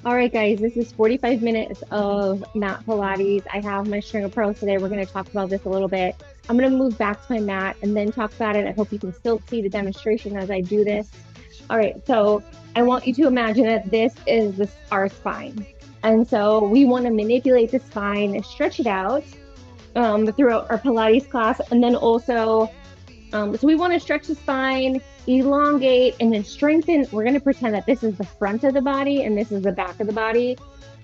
All right, guys, this is 45 minutes of mat Pilates. I have my string of pearls today. We're going to talk about this a little bit. I'm going to move back to my mat and then talk about it. I hope you can still see the demonstration as I do this. All right, so I want you to imagine that our spine. And so we want to manipulate the spine, stretch it out throughout our Pilates class, and then also so we want to stretch the spine, elongate, and then strengthen. We're going to pretend that this is the front of the body and this is the back of the body.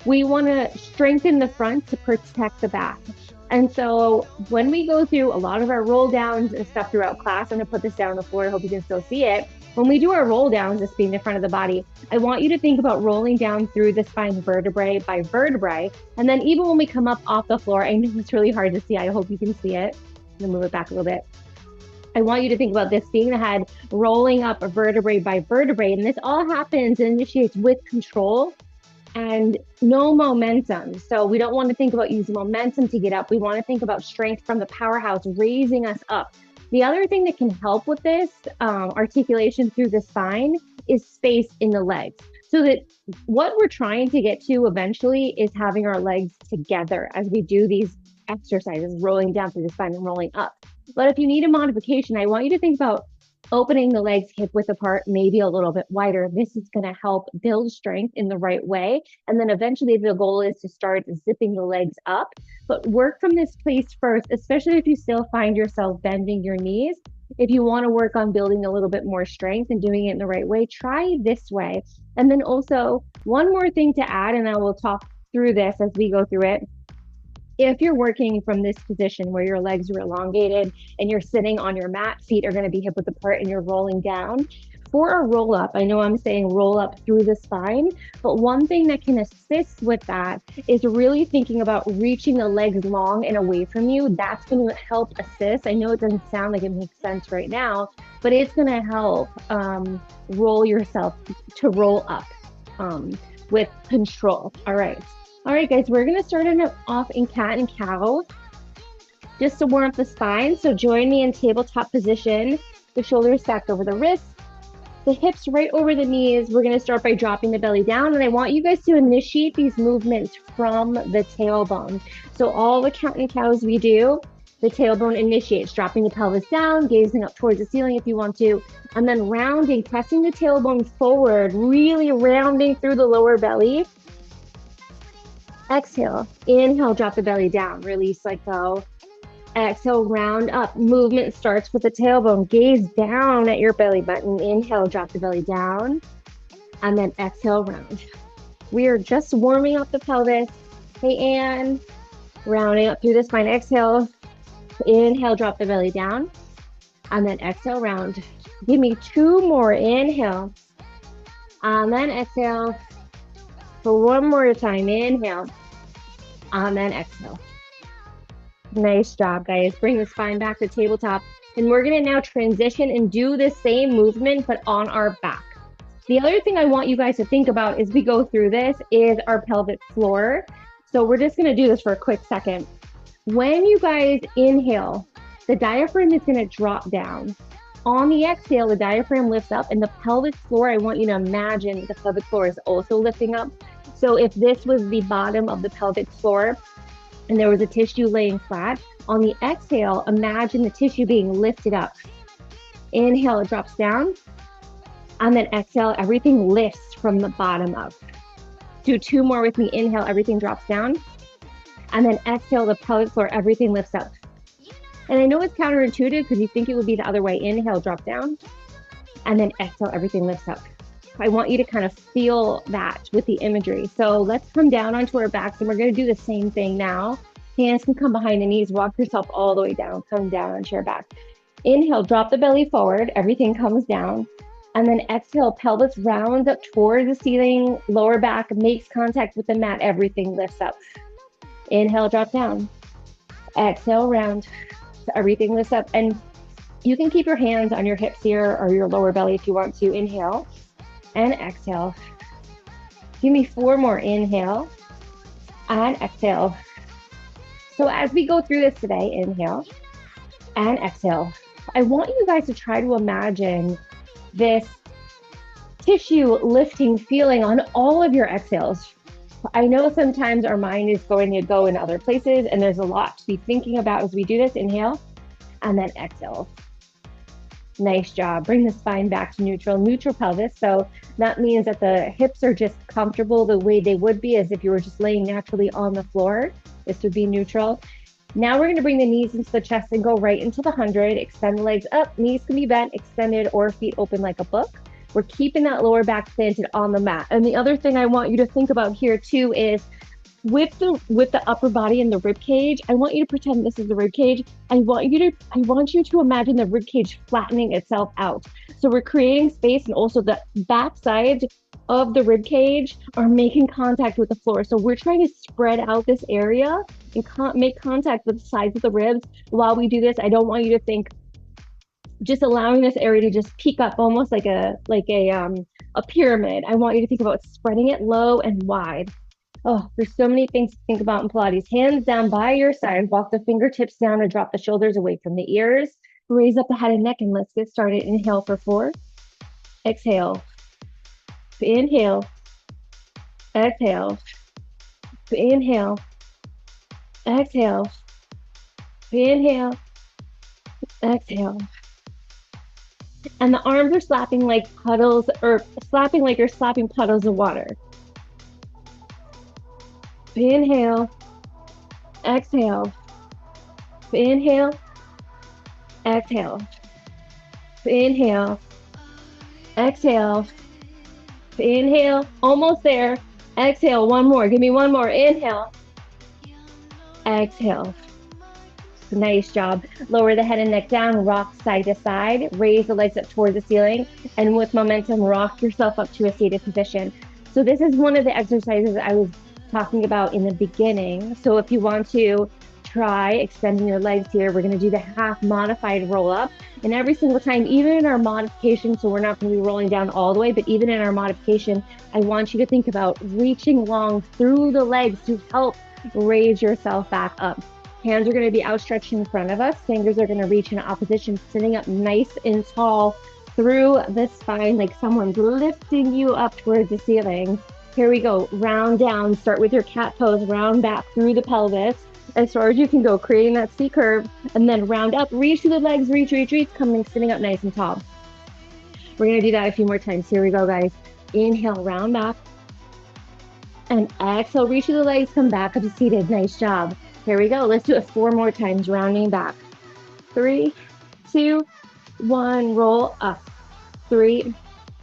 We want to strengthen the front to protect the back. And so when we go through a lot of our roll downs and stuff throughout class, I'm going to put this down on the floor. I hope you can still see it. When we do our roll downs, this being the front of the body, I want you to think about rolling down through the spine vertebrae by vertebrae. And then even when we come up off the floor, I know it's really hard to see. I hope you can see it. I'm going to move it back a little bit. I want you to think about this being the head, rolling up a vertebrae by vertebrae. And this all happens and initiates with control and no momentum. So we don't want to think about using momentum to get up. We want to think about strength from the powerhouse, raising us up. The other thing that can help with this articulation through the spine is space in the legs. So that what we're trying to get to eventually is having our legs together as we do these exercises, rolling down through the spine and rolling up. But if you need a modification, I want you to think about opening the legs hip width apart, maybe a little bit wider. This is going to help build strength in the right way. And then eventually the goal is to start zipping the legs up, but work from this place first, especially if you still find yourself bending your knees. If you want to work on building a little bit more strength and doing it in the right way, try this way. And then also one more thing to add, and I will talk through this as we go through it. If you're working from this position where your legs are elongated and you're sitting on your mat, feet are going to be hip width apart and you're rolling down. For a roll up, I know I'm saying roll up through the spine, but one thing that can assist with that is really thinking about reaching the legs long and away from you. That's going to help assist. I know it doesn't sound like it makes sense right now, but it's going to help roll yourself to roll up with control. All right. All right, guys, we're going to start off in cat and cow just to warm up the spine. So join me in tabletop position, the shoulders stacked over the wrists, the hips right over the knees. We're going to start by dropping the belly down. And I want you guys to initiate these movements from the tailbone. So all the cat and cows we do, the tailbone initiates, dropping the pelvis down, gazing up towards the ceiling if you want to, and then rounding, pressing the tailbone forward, really rounding through the lower belly. Exhale, inhale, drop the belly down, release, let go. Exhale, round up. Movement starts with the tailbone. Gaze down at your belly button. Inhale, drop the belly down. And then exhale, round. We are just warming up the pelvis. Hey, Anne. Rounding up through the spine. Exhale. Inhale, drop the belly down. And then exhale, round. Give me two more. Inhale. And then exhale. For one more time. Inhale. And then exhale. Nice job, guys. Bring the spine back to tabletop. And we're going to now transition and do the same movement, but on our back. The other thing I want you guys to think about as we go through this is our pelvic floor. So we're just going to do this for a quick second. When you guys inhale, the diaphragm is going to drop down. On the exhale, the diaphragm lifts up, and the pelvic floor, I want you to imagine the pelvic floor is also lifting up. So if this was the bottom of the pelvic floor and there was a tissue laying flat, on the exhale, imagine the tissue being lifted up. Inhale, it drops down. And then exhale, everything lifts from the bottom up. Do two more with me. Inhale, everything drops down. And then exhale, the pelvic floor, everything lifts up. And I know it's counterintuitive because you think it would be the other way. Inhale, drop down. And then exhale, everything lifts up. I want you to kind of feel that with the imagery. So let's come down onto our backs and we're going to do the same thing now. Hands can come behind the knees. Walk yourself all the way down. Come down onto your back. Inhale, drop the belly forward. Everything comes down. And then exhale, pelvis rounds up towards the ceiling. Lower back makes contact with the mat. Everything lifts up. Inhale, drop down. Exhale, round. Everything lifts up. And you can keep your hands on your hips here or your lower belly if you want to. Inhale and exhale. Give me four more. Inhale and exhale. So as we go through this today, inhale and exhale. I want you guys to try to imagine this tissue lifting feeling on all of your exhales. I know sometimes our mind is going to go in other places and there's a lot to be thinking about as we do this. Inhale and then exhale. Nice job. Bring the spine back to neutral, neutral pelvis. So that means that the hips are just comfortable the way they would be as if you were just laying naturally on the floor. This would be neutral. Now we're going to bring the knees into the chest and go right into the 100. Extend the legs up. Knees can be bent, extended, or feet open like a book. We're keeping that lower back planted on the mat. And the other thing I want you to think about here too is with the upper body and the rib cage, I want you to pretend this is the rib cage. I want you to imagine the rib cage flattening itself out. So we're creating space, and also the back sides of the rib cage are making contact with the floor. So we're trying to spread out this area and make contact with the sides of the ribs. While we do this, I don't want you to think just allowing this area to just peek up almost like a pyramid. I want you to think about spreading it low and wide. Oh, there's so many things to think about in Pilates. Hands down by your side, walk the fingertips down and drop the shoulders away from the ears. Raise up the head and neck, and let's get started. Inhale for 4. Exhale. Inhale. Exhale. Inhale. Exhale. Inhale. Exhale. And the arms are slapping like puddles, or slapping like you're slapping puddles of water. Inhale, exhale, inhale, exhale, inhale, exhale, inhale, almost there, exhale, one more, give me one more, inhale, exhale. Nice job. Lower the head and neck down, rock side to side, raise the legs up towards the ceiling, and with momentum, rock yourself up to a seated position. So this is one of the exercises I was talking about in the beginning. So if you want to try extending your legs here, we're going to do the half modified roll up. And every single time, even in our modification, so we're not going to be rolling down all the way, but even in our modification, I want you to think about reaching long through the legs to help raise yourself back up. Hands are going to be outstretched in front of us. Fingers are going to reach in opposition, sitting up nice and tall through the spine, like someone's lifting you up towards the ceiling. Here we go. Round down. Start with your cat pose. Round back through the pelvis as far as you can go, creating that C curve, and then round up. Reach through the legs. Reach, reach, reach. Coming, sitting up nice and tall. We're going to do that a few more times. Here we go, guys. Inhale, round back. And exhale, reach through the legs. Come back up to seated. Nice job. Here we go. Let's do it 4 more times. Rounding back. 3, 2, 1. Roll up. 3,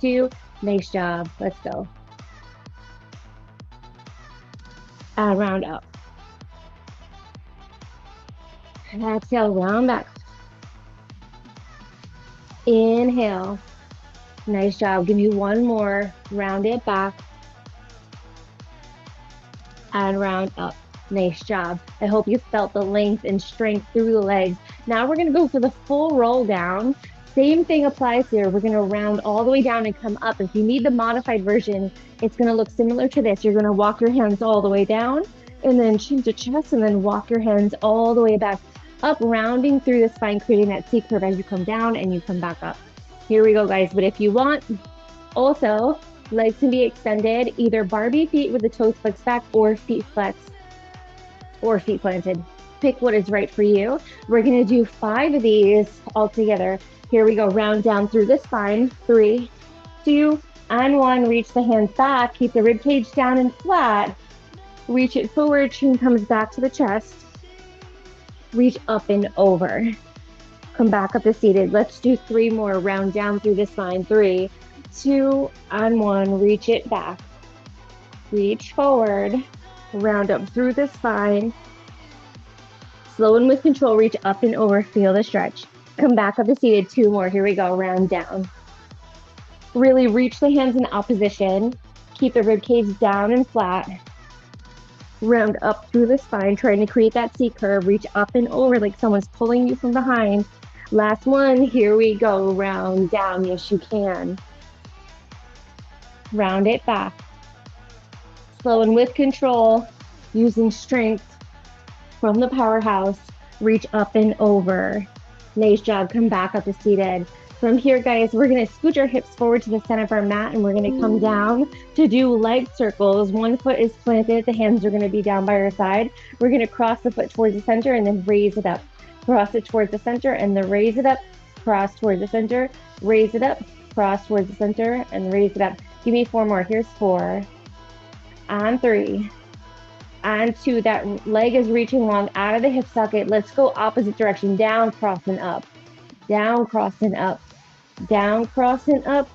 2. Nice job. Let's go. And round up. Exhale, round back. Inhale. Nice job. Give me one more. Round it back. And round up. Nice job. I hope you felt the length and strength through the legs. Now we're going to go for the full roll down. Same thing applies here. We're going to round all the way down and come up. If you need the modified version, it's going to look similar to this. You're going to walk your hands all the way down and then chin to chest, and then walk your hands all the way back up, rounding through the spine, creating that C curve as you come down and you come back up. Here we go, guys. But if you want, also, legs can be extended, either Barbie feet with the toes flexed back or feet flexed or feet planted. Pick what is right for you. We're going to do 5 of these all together. Here we go. Round down through the spine. 3, 2, and 1. Reach the hands back. Keep the rib cage down and flat. Reach it forward. Chin comes back to the chest. Reach up and over. Come back up to seated. Let's do 3 more. Round down through the spine. 3, 2, and 1. Reach it back. Reach forward. Round up through the spine. Slow and with control, reach up and over. Feel the stretch. Come back up to seated. 2 more. Here we go. Round down. Really reach the hands in opposition. Keep the rib cage down and flat. Round up through the spine, trying to create that C curve. Reach up and over like someone's pulling you from behind. Last one. Here we go. Round down. Yes, you can. Round it back. Slow and with control, using strength from the powerhouse. Reach up and over. Nice job. Come back up to seated. From here, guys, we're going to scooch our hips forward to the center of our mat, and we're going to come down to do leg circles. One foot is planted. The hands are going to be down by our side. We're going to cross the foot towards the center and then raise it up. Cross it towards the center and then raise it up. Cross towards the center, raise it up. Cross towards the center and raise it up. Give me 4 more. Here's 4 and 3 and 2. That leg is reaching long out of the hip socket. Let's go opposite direction. Down, cross, and up. Down, cross, and up. Down, cross, and up.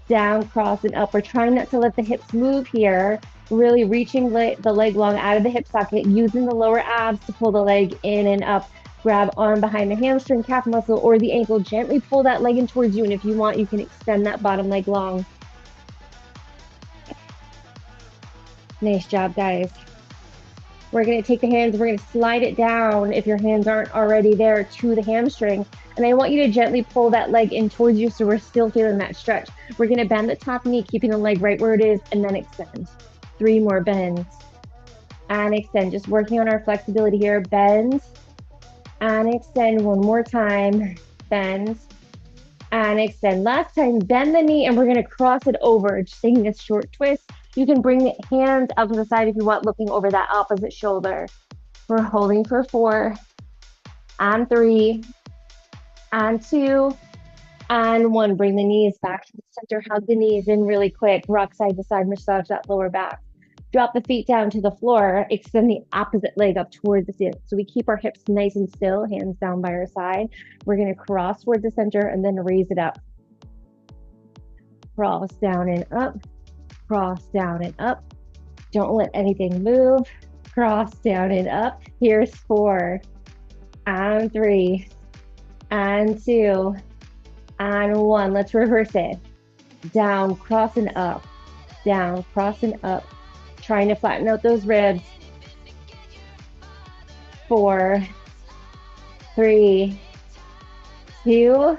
Down, cross, and up. We're trying not to let the hips move here. Really reaching the leg long out of the hip socket, using the lower abs to pull the leg in and up. Grab arm behind the hamstring, calf muscle, or the ankle. Gently pull that leg in towards you, and if you want, you can extend that bottom leg long. Nice job, guys. We're going to take the hands, we're going to slide it down if your hands aren't already there to the hamstring. And I want you to gently pull that leg in towards you so we're still feeling that stretch. We're going to bend the top knee, keeping the leg right where it is, and then extend. 3 more bends. And extend. Just working on our flexibility here. Bend. And extend 1 more time. Bend. And extend. Last time, bend the knee, and we're going to cross it over. Just taking this short twist. You can bring the hands out to the side if you want, looking over that opposite shoulder. We're holding for 4 and 3 and 2 and 1. Bring the knees back to the center. Hug the knees in really quick. Rock side to side, massage that lower back. Drop the feet down to the floor. Extend the opposite leg up towards the ceiling. So we keep our hips nice and still, hands down by our side. We're going to cross towards the center and then raise it up. Cross down and up. Cross down and up. Don't let anything move. Cross down and up. Here's 4 and 3 and 2 and 1. Let's reverse it. Down, cross and up. Down, cross and up. Trying to flatten out those ribs. 4, 3, 2.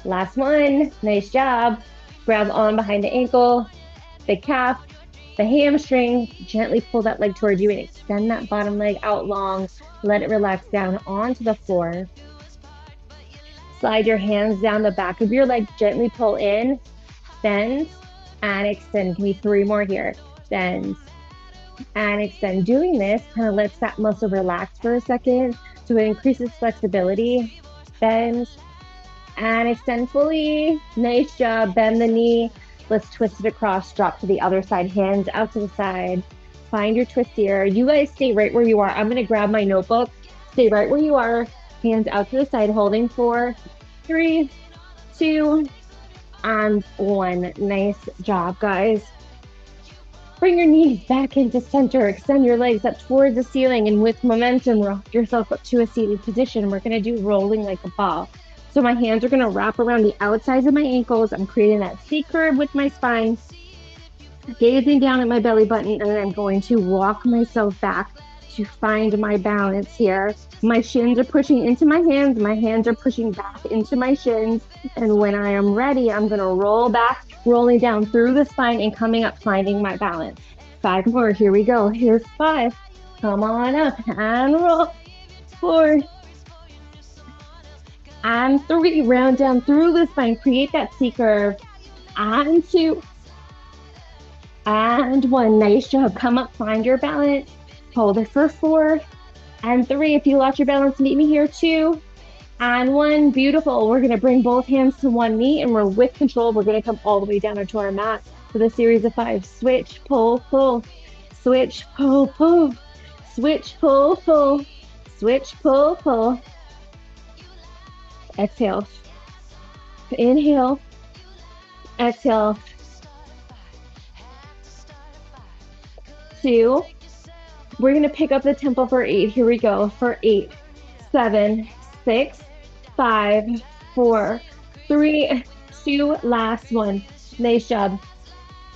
Last one. Nice job. Grab on behind the ankle, the calf, the hamstring. Gently pull that leg towards you and extend that bottom leg out long. Let it relax down onto the floor. Slide your hands down the back of your leg. Gently pull in, bend, and extend. Give me 3 more here. Bend and extend. Doing this kind of lets that muscle relax for a second, so it increases flexibility. Bend and extend fully. Nice job. Bend the knee. Let's twist it across. Drop to the other side. Hands out to the side. Find your twist here. You guys stay right where you are. I'm going to grab my notebook. Stay right where you are. Hands out to the side. Holding 4, 3, 2, and 1. Nice job, guys. Bring your knees back into center. Extend your legs up towards the ceiling, and with momentum, rock yourself up to a seated position. We're going to do rolling like a ball. So my hands are going to wrap around the outsides of my ankles. I'm creating that C curve with my spine, gazing down at my belly button, and then I'm going to walk myself back to find my balance here. My shins are pushing into my hands are pushing back into my shins, and when I am ready, I'm going to roll back, rolling down through the spine and coming up, finding my balance. 5 more. Here we go. Here's 5. Come on up and roll. 4 and 3. Round down through the spine. Create that C curve. And 2 and 1. Nice job. Come up, find your balance. Hold it for 4 and 3. If you lost your balance, meet me here. 2 and 1. Beautiful. We're going to bring both hands to one knee, and we're with control. We're going to come all the way down onto our mat with a series of 5. Switch, pull, pull. Switch, pull, pull. Switch, pull, pull. Switch, pull, pull. Exhale. Inhale. Exhale. 2. We're going to pick up the tempo for 8. Here we go. For 8, 7, 6, 5, 4, 3, 2. Last one. Nice job.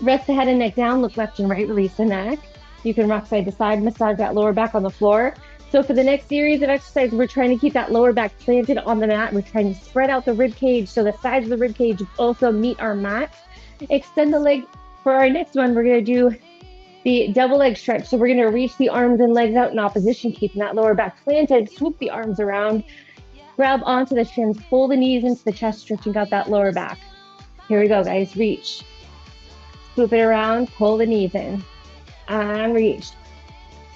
Rest the head and neck down. Look left and right. Release the neck. You can rock side to side. Massage that lower back on the floor. So for the next series of exercises, we're trying to keep that lower back planted on the mat. We're trying to spread out the rib cage so the sides of the rib cage also meet our mat. Extend the leg. For our next one, we're going to do the double leg stretch. So we're going to reach the arms and legs out in opposition, keeping that lower back planted. Swoop the arms around. Grab onto the shins, pull the knees into the chest, stretching out that lower back. Here we go, guys. Reach. Swoop it around, pull the knees in. And reach.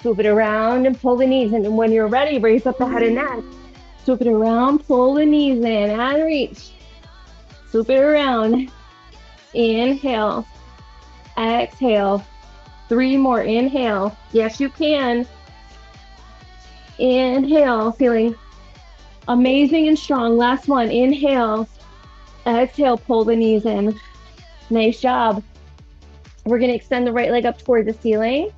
Swoop it around and pull the knees in. And when you're ready, raise up the head and neck. Swoop it around, pull the knees in and reach. Swoop it around. Inhale. Exhale. 3 more. Inhale. Yes, you can. Inhale. Feeling amazing and strong. Last one. Inhale. Exhale. Pull the knees in. Nice job. We're going to extend the right leg up towards the ceiling.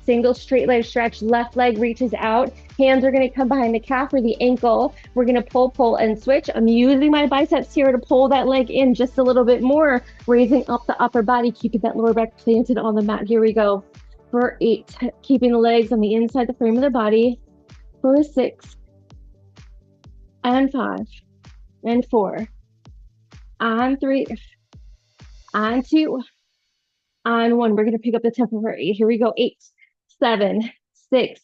Single straight leg stretch. Left leg reaches out. Hands are going to come behind the calf or the ankle. We're going to pull, and switch. I'm using my biceps here to pull that leg in just a little bit more, raising up the upper body, keeping that lower back planted on the mat. Here we go. For 8, keeping the legs on the inside the frame of the body. For 6, and 5, and 4, and 3, and 2, and 1. We're going to pick up the tempo for 8. Here we go. 8, 7, 6,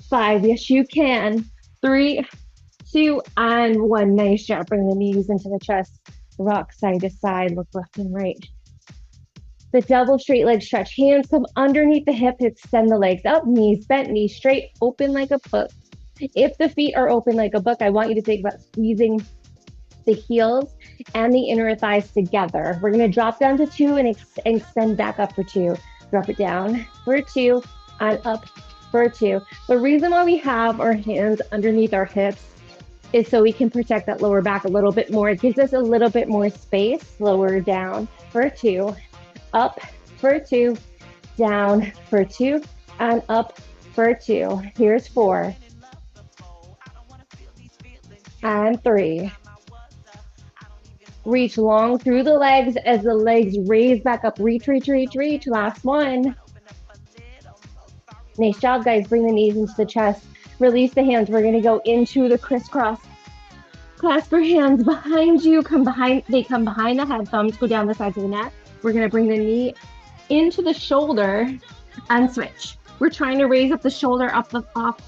5. Yes, you can. 3, 2, and 1. Nice job. Bring the knees into the chest. Rock side to side. Look left and right. The double straight leg stretch. Hands come underneath the hip. Extend the legs up. Knees bent. Knees straight. Open like a book. If the feet are open like a book, I want you to think about squeezing the heels and the inner thighs together. We're going to drop down to 2 and extend back up for 2. Drop it down for 2 and up for 2. The reason why we have our hands underneath our hips is so we can protect that lower back a little bit more. It gives us a little bit more space. Lower down for 2, up for 2, down for 2, and up for 2. Here's 4, and 3. Reach long through the legs as the legs raise back up. Reach, reach, reach, reach. Last one. Nice job, guys. Bring the knees into the chest. Release the hands. We're going to go into the crisscross. Clasp your hands behind you. They come behind the head. Thumbs go down the sides of the neck. We're going to bring the knee into the shoulder and switch. We're trying to raise up the shoulder off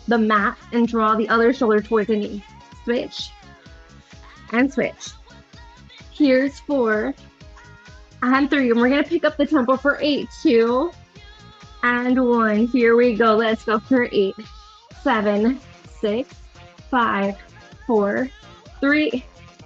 the mat and draw the other shoulder towards the knee. Switch and switch. Here's 4, and 3. And we're going to pick up the tempo for 8, 2, and 1. Here we go. Let's go for 8, 7, 6, 5, 4, 3,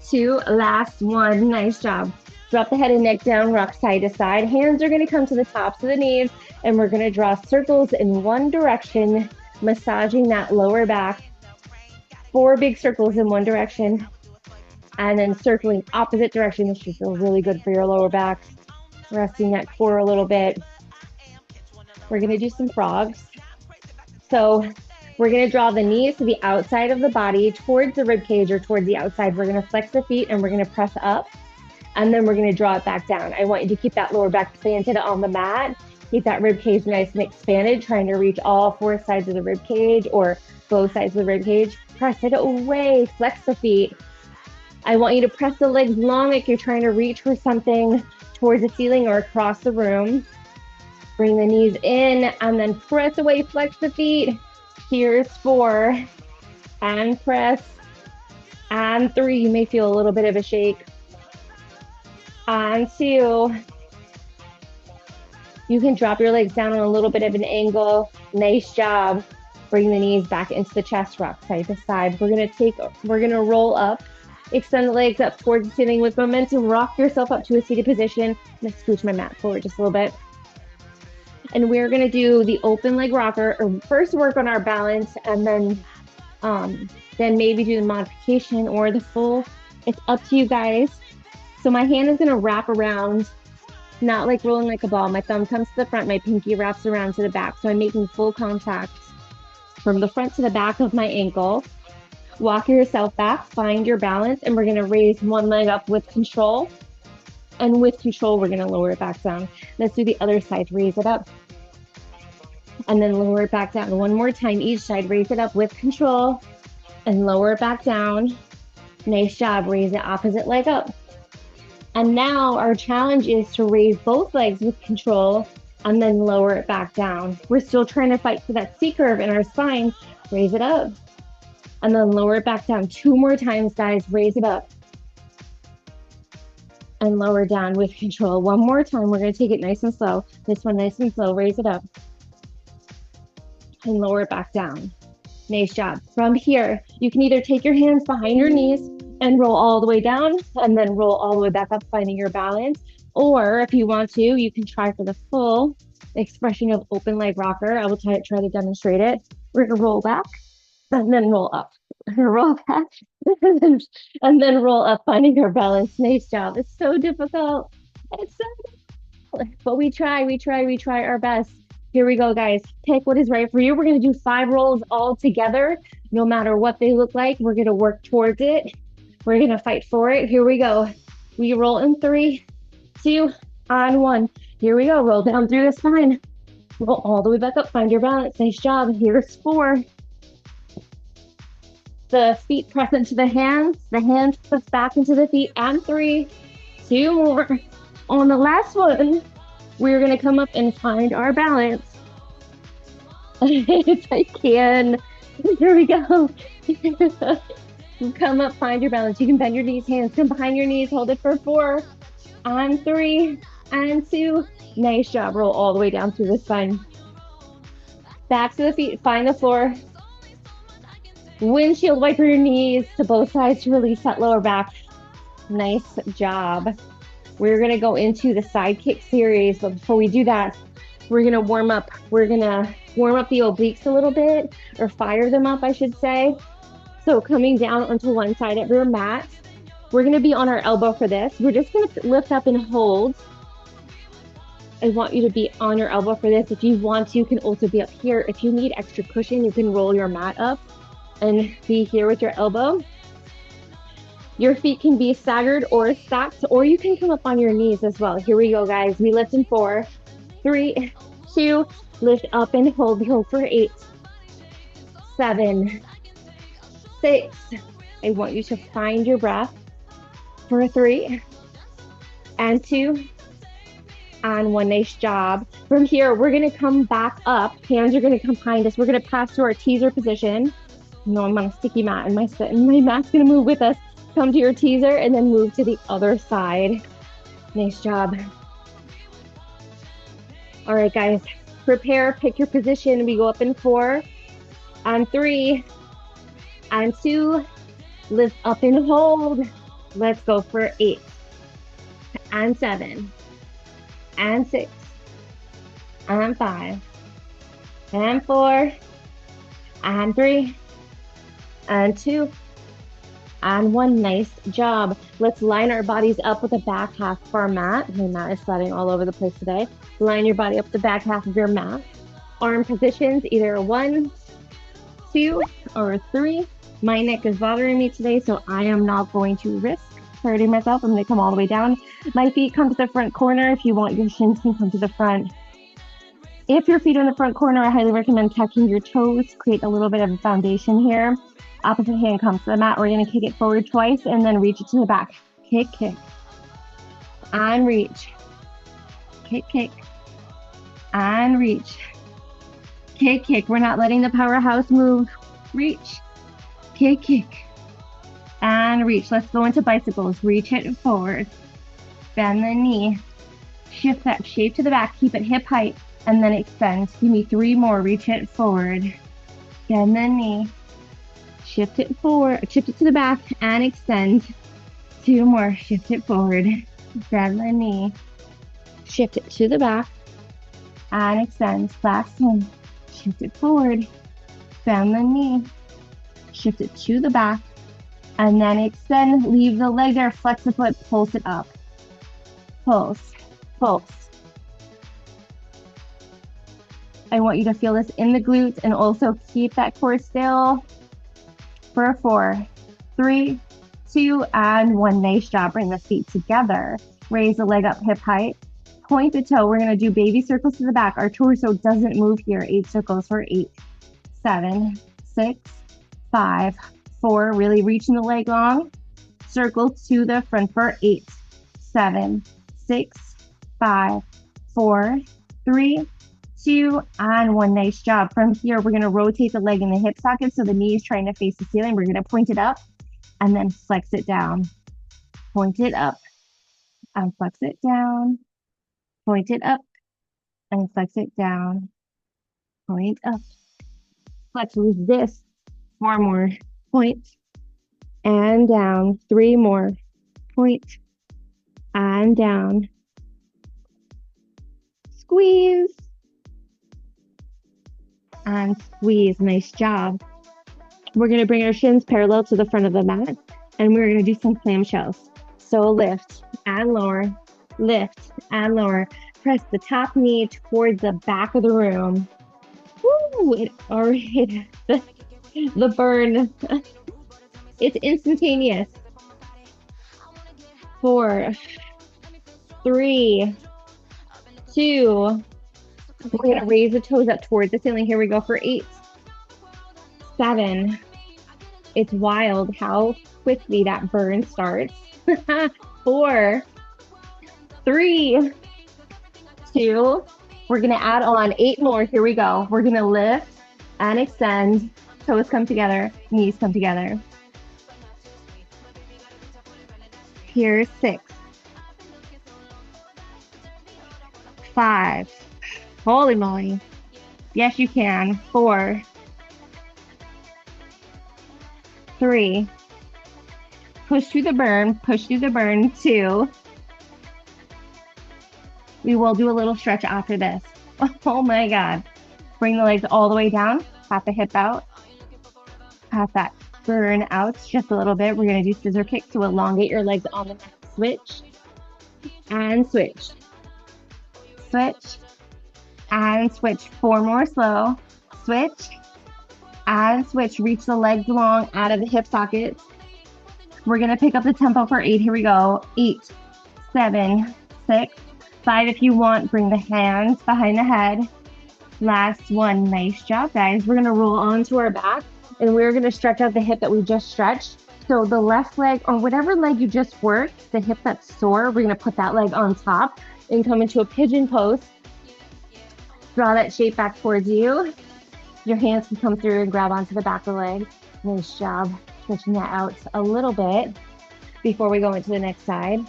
2. Last one. Nice job. Drop the head and neck down, rock side to side. Hands are going to come to the tops of the knees, and we're going to draw circles in one direction, massaging that lower back. 4 big circles in one direction. And then circling opposite direction. This should feel really good for your lower back. Resting that core a little bit. We're going to do some frogs. So we're going to draw the knees to the outside of the body towards the rib cage or towards the outside. We're going to flex the feet and we're going to press up. And then we're going to draw it back down. I want you to keep that lower back planted on the mat. Keep that rib cage nice and expanded, trying to reach all 4 sides of the rib cage or both sides of the rib cage. Press it away. Flex the feet. I want you to press the legs long like you're trying to reach for something towards the ceiling or across the room. Bring the knees in and then press away, flex the feet. Here's 4, and press, and 3. You may feel a little bit of a shake. And 2. You can drop your legs down on a little bit of an angle. Nice job. Bring the knees back into the chest, rock side to side. We're gonna roll up. Extend the legs up towards the ceiling with momentum. Rock yourself up to a seated position. I'm going to scooch my mat forward just a little bit. And we're going to do the open leg rocker, or first work on our balance, and then maybe do the modification or the full. It's up to you guys. So my hand is going to wrap around, not like rolling like a ball. My thumb comes to the front, my pinky wraps around to the back. So I'm making full contact from the front to the back of my ankle. Walk yourself back, find your balance, and we're going to raise one leg up with control. And with control, we're going to lower it back down. Let's do the other side. Raise it up. And then lower it back down. One more time each side. Raise it up with control and lower it back down. Nice job. Raise the opposite leg up. And now our challenge is to raise both legs with control and then lower it back down. We're still trying to fight for that C curve in our spine. Raise it up. and then lower it back down. 2 more times, guys. Raise it up and lower down with control. 1 more time. We're going to take it nice and slow. This one nice and slow. Raise it up and lower it back down. Nice job. From here, you can either take your hands behind your knees and roll all the way down and then roll all the way back up, finding your balance. Or if you want to, you can try for the full expression of open leg rocker. I will try to demonstrate it. We're going to roll back and then roll up. Roll back and then roll up, finding your balance. Nice job. It's so difficult. It's so difficult. But we try our best. Here we go, guys. Pick what is right for you. We're going to do 5 rolls all together, no matter what they look like. We're going to work towards it. We're going to fight for it. Here we go. We roll in 3, 2, on 1. Here we go. Roll down through the spine. Roll all the way back up. Find your balance. Nice job. Here's 4. The feet press into the hands press back into the feet, and 3, 2 more. On the last one, we're going to come up and find our balance. If I can. Here we go. Come up, find your balance. You can bend your knees, hands come behind your knees, hold it for 4, on 3, and 2. Nice job. Roll all the way down through the spine. Back to the feet, find the floor. Windshield wiper your knees to both sides to release that lower back. Nice job. We're going to go into the side kick series, but before we do that, we're going to warm up. We're going to warm up the obliques a little bit, or fire them up, I should say. So coming down onto one side of your mat, we're going to be on our elbow for this. We're just going to lift up and hold. I want you to be on your elbow for this. If you want to, you can also be up here. If you need extra cushion, you can roll your mat up and be here with your elbow. Your feet can be staggered or stacked, or you can come up on your knees as well. Here we go, guys. We lift in 4, 3, 2, lift up and hold. We hold for 8, 7, 6. I want you to find your breath for 3, and 2, and 1. Nice job. From here, we're going to come back up. Hands are going to come behind us. We're going to pass to our teaser position. No, I'm on a sticky mat, and my mat's going to move with us. Come to your teaser and then move to the other side. Nice job. All right, guys, prepare, pick your position. We go up in 4, and 3, and 2, lift up and hold. Let's go for 8, and 7, and 6, and 5, and 4, and 3, and 2, and 1. Nice job. Let's line our bodies up with the back half of our mat. My mat is sliding all over the place today. Line your body up with the back half of your mat. Arm positions, either 1, 2, or 3. My neck is bothering me today, so I am not going to risk hurting myself. I'm going to come all the way down. My feet come to the front corner. If you want, your shins can come to the front. If your feet are in the front corner, I highly recommend tucking your toes. Create a little bit of a foundation here. Opposite hand comes to the mat. We're going to kick it forward twice and then reach it to the back. Kick, kick, and reach. Kick, kick, and reach. Kick, kick. We're not letting the powerhouse move. Reach. Kick, kick, and reach. Let's go into bicycles. Reach it forward. Bend the knee. Shift that shape to the back. Keep it hip height and then extend. Give me 3 more. Reach it forward. Bend the knee. Shift it forward, shift it to the back and extend. 2 more, shift it forward. Bend the knee. Shift it to the back and extend. Last one, shift it forward. Bend the knee. Shift it to the back and then extend. Leave the leg there, flex the foot, pulse it up. Pulse, pulse. I want you to feel this in the glutes and also keep that core still. For 4, 3, 2, and 1. Nice job. Bring the feet together. Raise the leg up hip height. Point the toe. We're going to do baby circles to the back. Our torso doesn't move here. 8 circles for 8, 7, 6, 5, 4. Really reaching the leg long. Circle to the front for 8, 7, 6, 5, 4, 3, 2, and 1. Nice job. From here, we're going to rotate the leg in the hip socket so the knee is trying to face the ceiling. We're going to point it up and then flex it down. Point it up and flex it down. Point it up and flex it down. Point up. Flex, resist. 4 more. Point and down. 3 more. Point and down. Squeeze and squeeze. Nice job. We're going to bring our shins parallel to the front of the mat, and we're going to do some clamshells. So lift and lower, lift and lower. Press the top knee towards the back of the room. Woo! It already the burn. It's instantaneous. 4, 3, 2. We're going to raise the toes up towards the ceiling. Here we go for 8, 7. It's wild how quickly that burn starts. 4, 3, 2. We're going to add on 8 more. Here we go. We're going to lift and extend. Toes come together. Knees come together. Here's 6, 5. Holy moly. Yes, you can. 4, 3. Push through the burn. Push through the burn. 2. We will do a little stretch after this. Oh my God. Bring the legs all the way down. Pat the hip out. Pat that burn out just a little bit. We're going to do scissor kicks to elongate your legs on the next switch. And switch. Switch. And switch. 4 more slow. Switch. And switch. Reach the legs long out of the hip sockets. We're going to pick up the tempo for 8. Here we go. 8, 7, 6, 5. If you want, bring the hands behind the head. Last one. Nice job, guys. We're going to roll onto our back, and we're going to stretch out the hip that we just stretched. So the left leg, or whatever leg you just worked, the hip that's sore, we're going to put that leg on top and come into a pigeon pose. Draw that shape back towards you. Your hands can come through and grab onto the back of the leg. Nice job. Stretching that out a little bit before we go into the next side.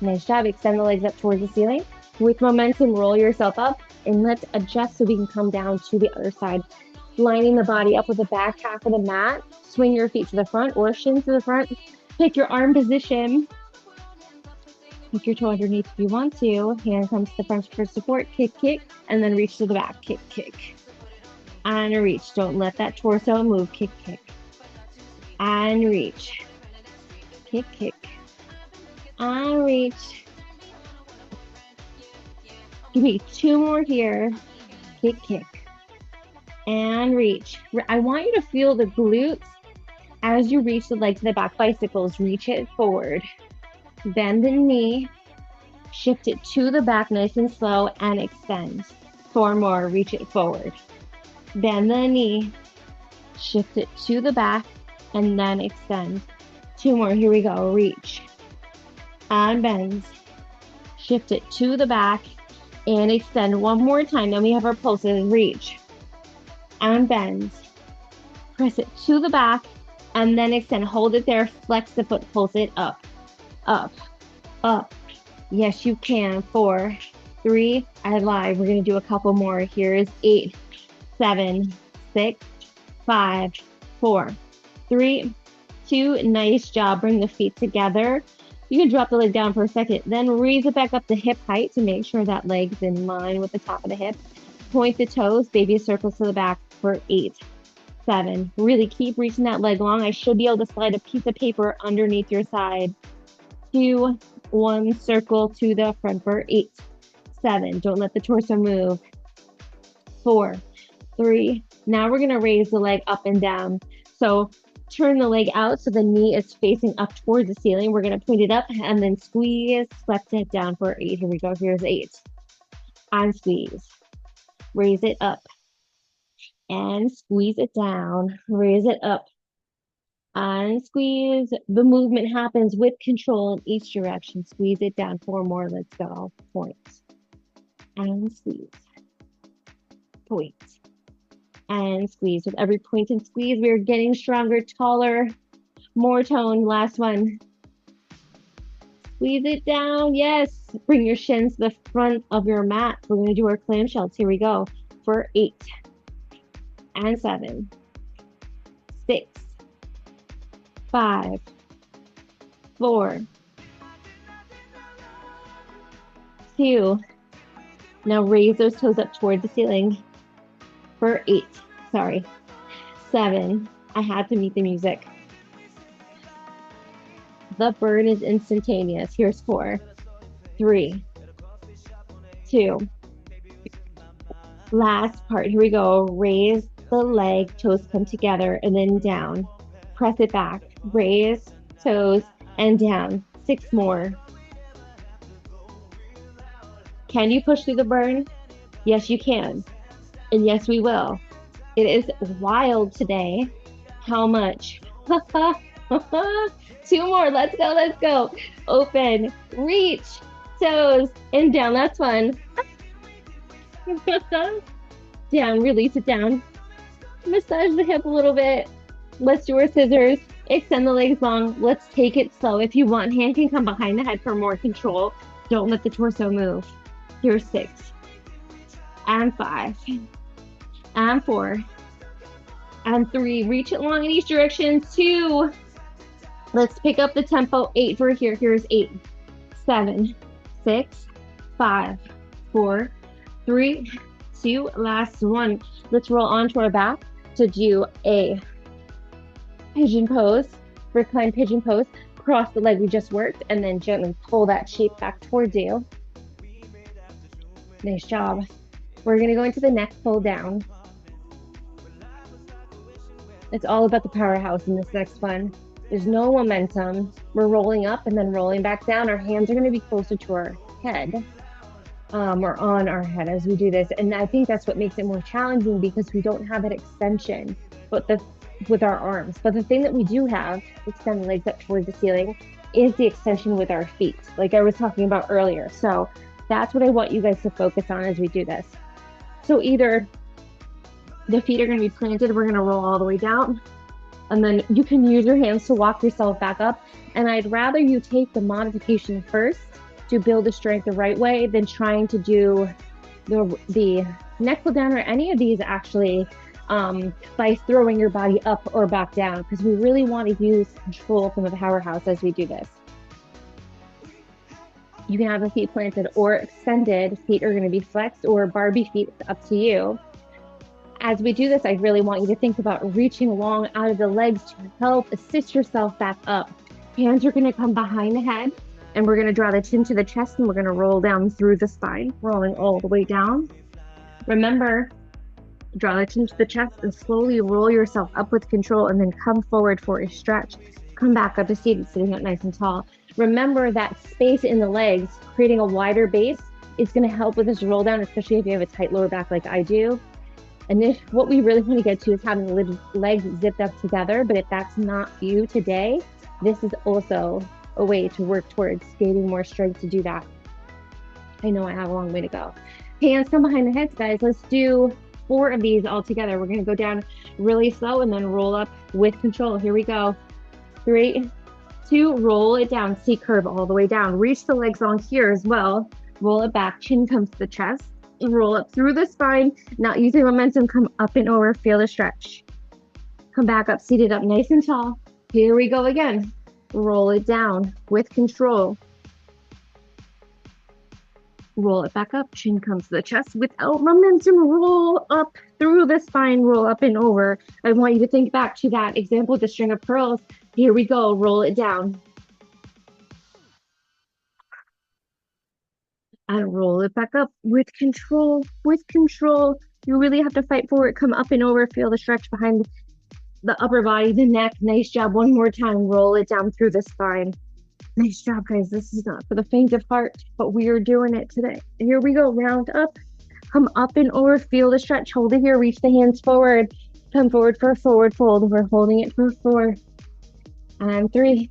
Nice job. Extend the legs up towards the ceiling. With momentum, roll yourself up, and let's adjust so we can come down to the other side. Lining the body up with the back half of the mat. Swing your feet to the front or shins to the front. Pick your arm position. Pick your toe underneath if you want to. Hand comes to the front for support. Kick, kick, and then reach to the back. Kick, kick. And reach. Don't let that torso move. Kick, kick. And reach. Kick, kick. And reach. Give me 2 more here. Kick, kick. And reach. I want you to feel the glutes as you reach the leg to the back. Bicycles. Reach it forward. Bend the knee. Shift it to the back nice and slow and extend. 4 more. Reach it forward. Bend the knee. Shift it to the back and then extend. 2 more. Here we go. Reach. And bend. Shift it to the back and extend. 1 more time. Then we have our pulses. Reach. And bend. Press it to the back and then extend. Hold it there. Flex the foot. Pulse it up. Up. Up. Yes, you can. 4, 3, I lied. We're going to do a couple more. Here's 8, 7, 6, 5, 4, 3, 2. Nice job. Bring the feet together. You can drop the leg down for a second, then raise it back up to hip height to make sure that leg's in line with the top of the hip. Point the toes, baby circles to the back for 8, 7. Really keep reaching that leg long. I should be able to slide a piece of paper underneath your side. 2, 1, circle to the front for 8, 7. Don't let the torso move. 4, 3. Now we're going to raise the leg up and down. So turn the leg out so the knee is facing up towards the ceiling. We're going to point it up and then squeeze, flex it down for 8. Here we go. Here's 8. And squeeze. Raise it up. And squeeze it down. Raise it up. And squeeze. The movement happens with control in each direction. Squeeze it down. 4 more. Let's go. Point. and squeeze. Point and squeeze. With every point and squeeze, we're getting stronger, taller, more tone. Last one. Squeeze it down. Yes. Bring your shins to the front of your mat. We're going to do our clamshells. Here we go. For 8 and 7, 6, 5, 4, 2. Now raise those toes up toward the ceiling for 8. Sorry. 7. I had to meet the music. The burn is instantaneous. Here's 4, 3, 2. Last part. Here we go. Raise the leg, toes come together, and then down. Press it back. Raise, toes, and down. 6 more. Can you push through the burn? Yes, you can. And yes, we will. It is wild today how much. 2 more. Let's go. Let's go. Open, reach, toes, and down. That's fun. Down, release it down. Massage the hip a little bit. Let's do our scissors. Extend the legs long. Let's take it slow. If you want, hand can come behind the head for more control. Don't let the torso move. Here's 6 and 5 and 4 and 3. Reach it long in each direction. 2. Let's pick up the tempo. 8 for here. Here's 8, 7, 6, 5, 4, 3, 2. Last one. Let's roll onto our back to do a pigeon pose, reclined pigeon pose. Cross the leg we just worked, and then gently pull that shape back towards you. Nice job. We're going to go into the neck pull down. It's all about the powerhouse in this next one. There's no momentum. We're rolling up and then rolling back down. Our hands are going to be closer to our head, or on our head as we do this. And I think that's what makes it more challenging, because we don't have that extension with our arms. But the thing that we do have, extend the legs up toward the ceiling, is the extension with our feet, like I was talking about earlier. So that's what I want you guys to focus on as we do this. So either the feet are going to be planted, we're going to roll all the way down, and then you can use your hands to walk yourself back up. And I'd rather you take the modification first to build the strength the right way than trying to do the neck pull down or any of these actually by throwing your body up or back down, because we really want to use control from the powerhouse as we do this. You can have the feet planted or extended. Feet are going to be flexed, or Barbie feet. It's up to you. As we do this, I really want you to think about reaching long out of the legs to help assist yourself back up. Hands are going to come behind the head, and we're going to draw the chin to the chest, and we're going to roll down through the spine, rolling all the way down. Remember, draw the chin to the chest and slowly roll yourself up with control, and then come forward for a stretch. Come back up to seated, sitting up nice and tall. Remember that space in the legs, creating a wider base, is going to help with this roll down, especially if you have a tight lower back like I do. And if what we really want to get to is having the legs zipped up together, but if that's not you today, this is also a way to work towards gaining more strength to do that. I know I have a long way to go. Hands come behind the heads, guys. Let's do 4 of these all together. We're going to go down really slow and then roll up with control. Here we go. 3, 2, roll it down. C curve all the way down. Reach the legs on here as well. Roll it back. Chin comes to the chest. Roll up through the spine. Not using momentum. Come up and over. Feel the stretch. Come back up, seated up nice and tall. Here we go again. Roll it down with control. Roll it back up. Chin comes to the chest without momentum. Roll up through the spine. Roll up and over. I want you to think back to that example with the string of pearls. Here we go. Roll it down. And roll it back up with control, with control. You really have to fight for it. Come up and over. Feel the stretch behind the upper body, the neck. Nice job. One more time. Roll it down through the spine. Nice job, guys. This is not for the faint of heart, but we are doing it today. Here we go. Round up. Come up and over. Feel the stretch. Hold it here. Reach the hands forward. Come forward for a forward fold. We're holding it for 4 and 3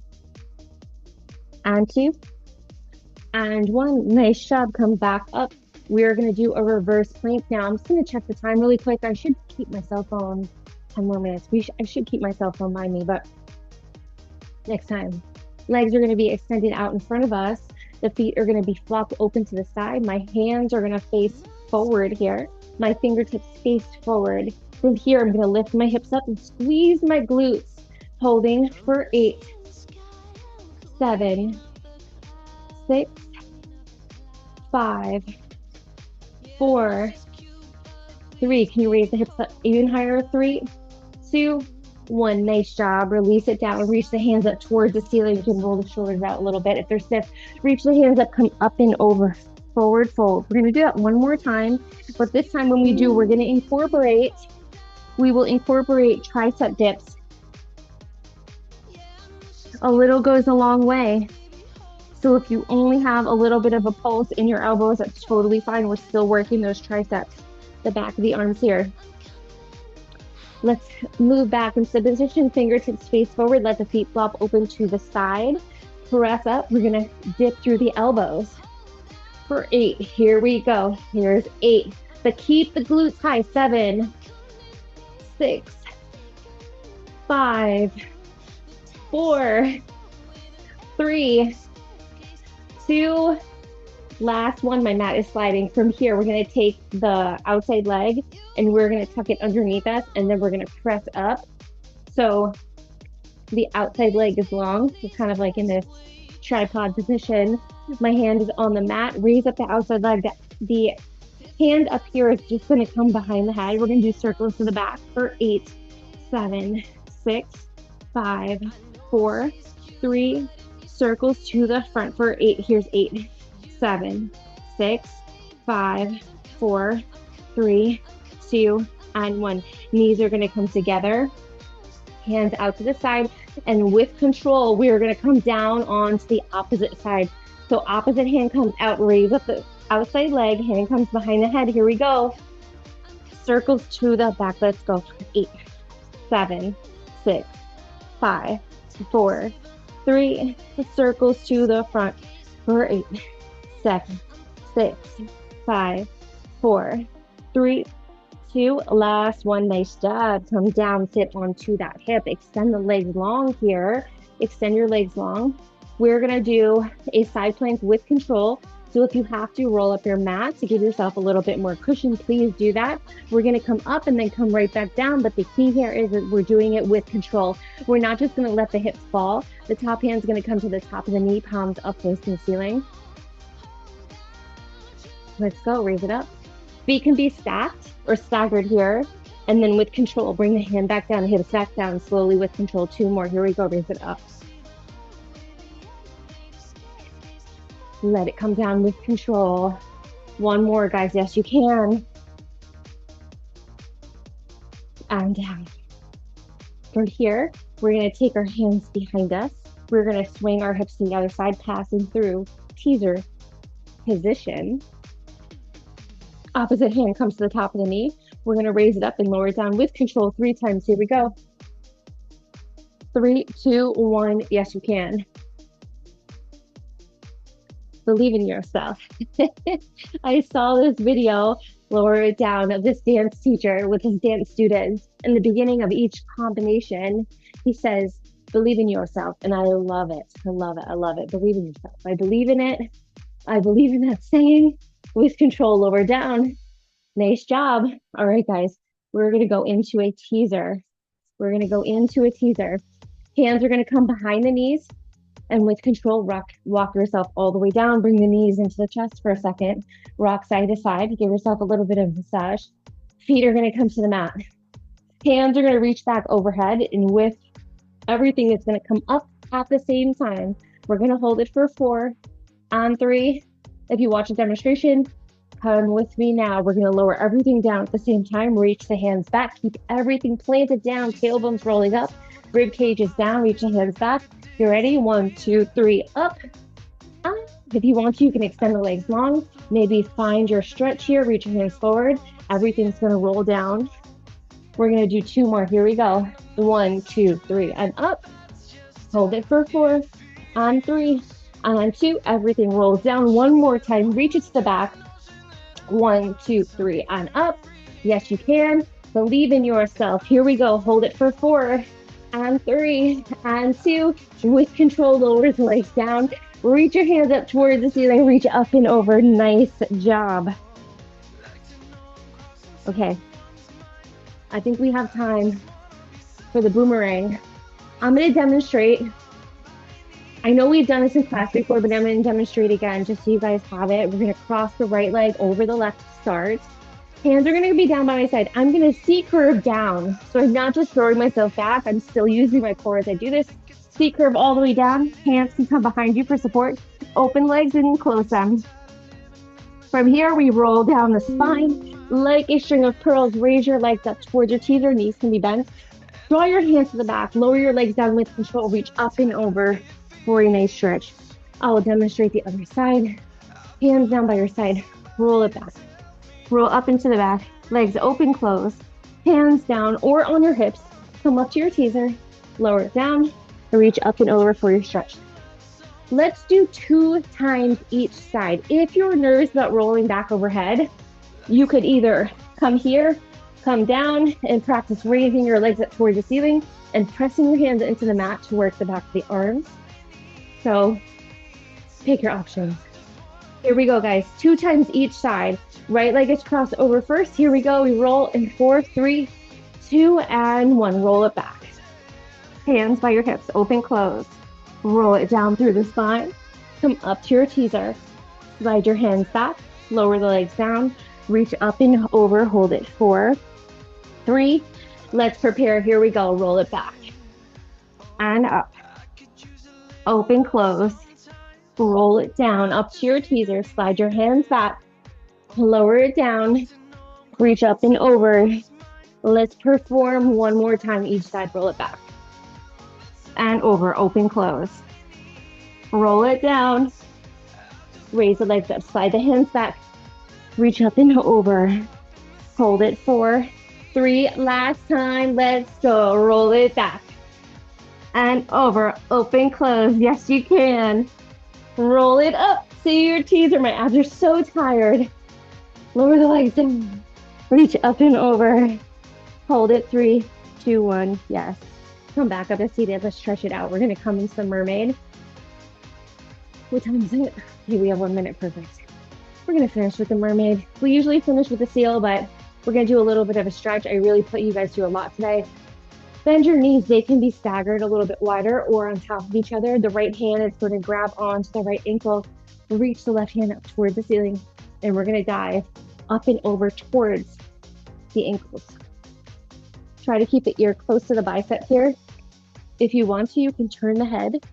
and 2 and 1. Nice job. Come back up We're going to do a reverse plank now. I'm just going to check the time really quick. I should keep my cell phone 10 more minutes. I should keep my cell phone by me, but next time. Legs are going to be extended out in front of us. The feet are going to be flopped open to the side. My hands are going to face forward here. My fingertips face forward. From here, I'm going to lift my hips up and squeeze my glutes, holding for 8, 7, 6, 5, 4, 3. Can you raise the hips up even higher? 3, 2, 1. Nice job. Release it down. Reach the hands up towards the ceiling. You can roll the shoulders out a little bit. If they're stiff, reach the hands up, come up and over. Forward fold. We're going to do that one more time. But this time when we do, we're going to incorporate, we will incorporate tricep dips. A little goes a long way. So if you only have a little bit of a pulse in your elbows, that's totally fine. We're still working those triceps, the back of the arms here. Let's move back into the position, fingertips face forward, let the feet flop open to the side. Press up, we're gonna dip through the elbows. For 8, here we go. Here's 8, but keep the glutes high. 7, 6, 5, 4, 3, 2, last one. My mat is sliding. From here, we're going to take the outside leg and we're going to tuck it underneath us, and then we're going to press up. So the outside leg is long. It's kind of like in this tripod position. My hand is on the mat. Raise up the outside leg. The hand up here is just going to come behind the head. We're going to do circles to the back for 8, 7, 6, 5, 4, 3, circles to the front for 8. Here's 8, 7, 6, 5, 4, 3, 2, and 1. Knees are going to come together, hands out to the side, and with control, we are going to come down onto the opposite side. So opposite hand comes out, raise up the outside leg, hand comes behind the head. Here we go. Circles to the back. Let's go. 8, 7, 6, 5, 4, 3, circles to the front for 8, 7, 6, 5, 4, 3, 2, last one. Nice job. Come down, sit onto that hip. Extend the legs long here. Extend your legs long. We're gonna do a side plank with control. So if you have to roll up your mat to give yourself a little bit more cushion, please do that. We're gonna come up and then come right back down. But the key here is that we're doing it with control. We're not just gonna let the hips fall. The top hand's gonna come to the top of the knee, palms up facing the ceiling. Let's go, raise it up. Feet can be stacked or staggered here. And then with control, bring the hand back down, hips back down, slowly with control. 2 more, here we go, raise it up. Let it come down with control. 1 more, guys, yes, you can. And down. From here, we're gonna take our hands behind us. We're gonna swing our hips to the other side, passing through teaser position. Opposite hand comes to the top of the knee. We're gonna raise it up and lower it down with control 3 times. Here we go. 3, 2, 1, yes, you can. Believe in yourself. I saw this video, lower it down, of this dance teacher with his dance students. In the beginning of each combination, he says, believe in yourself. And I love it. I love it. I love it. Believe in yourself. I believe in it. I believe in that saying. With control, lower down. Nice job. All right, guys, we're going to go into a teaser. We're going to go into a teaser. Hands are going to come behind the knees. And with control, walk yourself all the way down. Bring the knees into the chest for a second. Rock side to side. Give yourself a little bit of massage. Feet are going to come to the mat. Hands are going to reach back overhead. And with everything, it's going to come up at the same time. We're going to hold it for 4. On 3. If you watch a demonstration, come with me now. We're going to lower everything down at the same time. Reach the hands back. Keep everything planted down. Tailbones rolling up. Rib cage is down. Reach the hands back. You ready? 1, 2, 3, up. If you want to, you can extend the legs long. Maybe find your stretch here. Reach your hands forward. Everything's going to roll down. We're going to do 2 more. Here we go. 1, 2, 3, and up. Hold it for 4. On 3. On 2. Everything rolls down. 1 more time. Reach it to the back. 1, 2, 3, and up. Yes, you can. Believe in yourself. Here we go. Hold it for 4 and 3 and 2. With control, lower the legs down. Reach your hands up towards the ceiling. Reach up and over. Nice job. Okay. I think we have time for the boomerang. I'm going to demonstrate. I know we've done this in class before, but I'm going to demonstrate again just so you guys have it. We're going to cross the right leg over the left to start. Hands are going to be down by my side. I'm going to C-curve down. So I'm not just throwing myself back. I'm still using my core as I do this. C-curve all the way down. Hands can come behind you for support. Open legs and close them. From here, we roll down the spine. Like a string of pearls, raise your legs up towards your teaser. Knees can be bent. Draw your hands to the back. Lower your legs down with control. Reach up and over for a nice stretch. I will demonstrate the other side. Hands down by your side. Roll it back. Roll up into the back. Legs open, close. Hands down or on your hips. Come up to your teaser. Lower it down. And reach up and over for your stretch. Let's do 2 times each side. If you're nervous about rolling back overhead, you could either come here, come down, and practice raising your legs up towards the ceiling and pressing your hands into the mat to work the back of the arms. So pick your options. Here we go, guys. 2 times each side. Right leg is crossed over first. Here we go. We roll in 4, 3, 2, and 1. Roll it back. Hands by your hips. Open, close. Roll it down through the spine. Come up to your teaser. Slide your hands back. Lower the legs down. Reach up and over. Hold it. 4, 3. Let's prepare. Here we go. Roll it back. And up. Open, close. Roll it down up to your teaser. Slide your hands back. Lower it down. Reach up and over. Let's perform one more time each side. Roll it back. And over. Open, close. Roll it down. Raise the legs up. Slide the hands back. Reach up and over. Hold it. 4, 3. Last time. Let's go. Roll it back. And over. Open, close. Yes, you can. Roll it up to your teaser. My abs are so tired. Lower the legs down. Reach up and over. Hold it. 3, 2, 1. Yes. Come back up to seated. Let's stretch it out. We're going to come into the mermaid. What time is it? Okay, we have 1 minute. Perfect. We're going to finish with the mermaid. We usually finish with the seal, but we're going to do a little bit of a stretch. I really put you guys through a lot today. Bend your knees. They can be staggered a little bit wider or on top of each other. The right hand is going to grab onto the right ankle. Reach the left hand up towards the ceiling. And we're going to dive up and over towards the ankles. Try to keep the ear close to the bicep here. If you want to, you can turn the head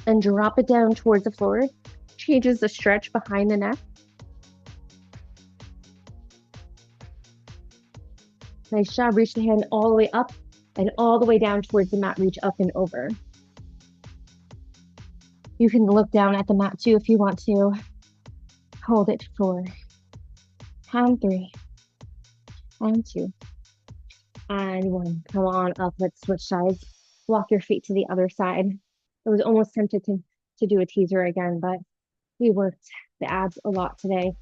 and drop it down towards the floor. Changes the stretch behind the neck. Nice job. Reach the hand all the way up and all the way down towards the mat. Reach up and over. You can look down at the mat too if you want to. Hold it. 4, and 3, and 2, and 1. Come on up. Let's switch sides. Walk your feet to the other side. I was almost tempted to do a teaser again, but we worked the abs a lot today.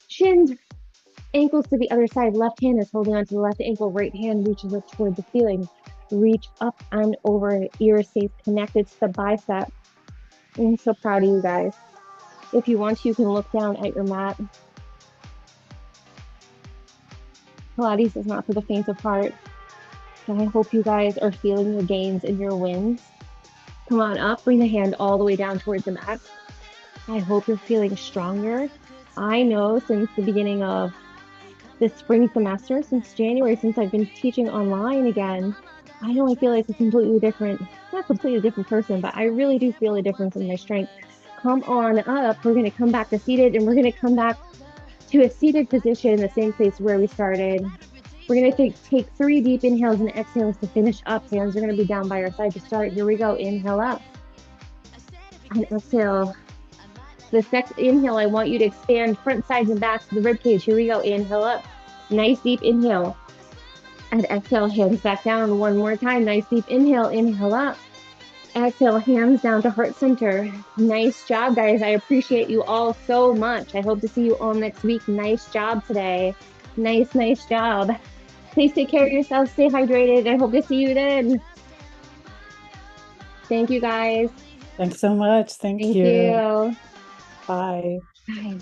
Shins, ankles to the other side. Left hand is holding onto the left ankle. Right hand reaches up toward the ceiling. Reach up and over. Ear stays connected to the bicep. I'm so proud of you guys. If you want to, you can look down at your mat. Pilates is not for the faint of heart. And I hope you guys are feeling your gains and your wins. Come on up, bring the hand all the way down towards the mat. I hope you're feeling stronger. I know since the beginning of this spring semester, since January, since I've been teaching online again, I know I feel like a completely different, not completely different person, but I really do feel a difference in my strength. Come on up. We're going to come back to seated, and we're going to come back to a seated position in the same place where we started. We're going to take 3 deep inhales and exhales to finish up. Hands are going to be down by our side to start. Here we go. Inhale up and exhale. This next inhale, I want you to expand front, sides, and backs to the rib cage. Here we go. Inhale up. Nice deep inhale. And exhale, hands back down one more time. Nice deep inhale. Inhale up. Exhale, hands down to heart center. Nice job, guys. I appreciate you all so much. I hope to see you all next week. Nice job today. Nice, nice job. Please take care of yourself. Stay hydrated. I hope to see you then. Thank you, guys. Thanks so much. Thank Thank you. you. Bye. Bye.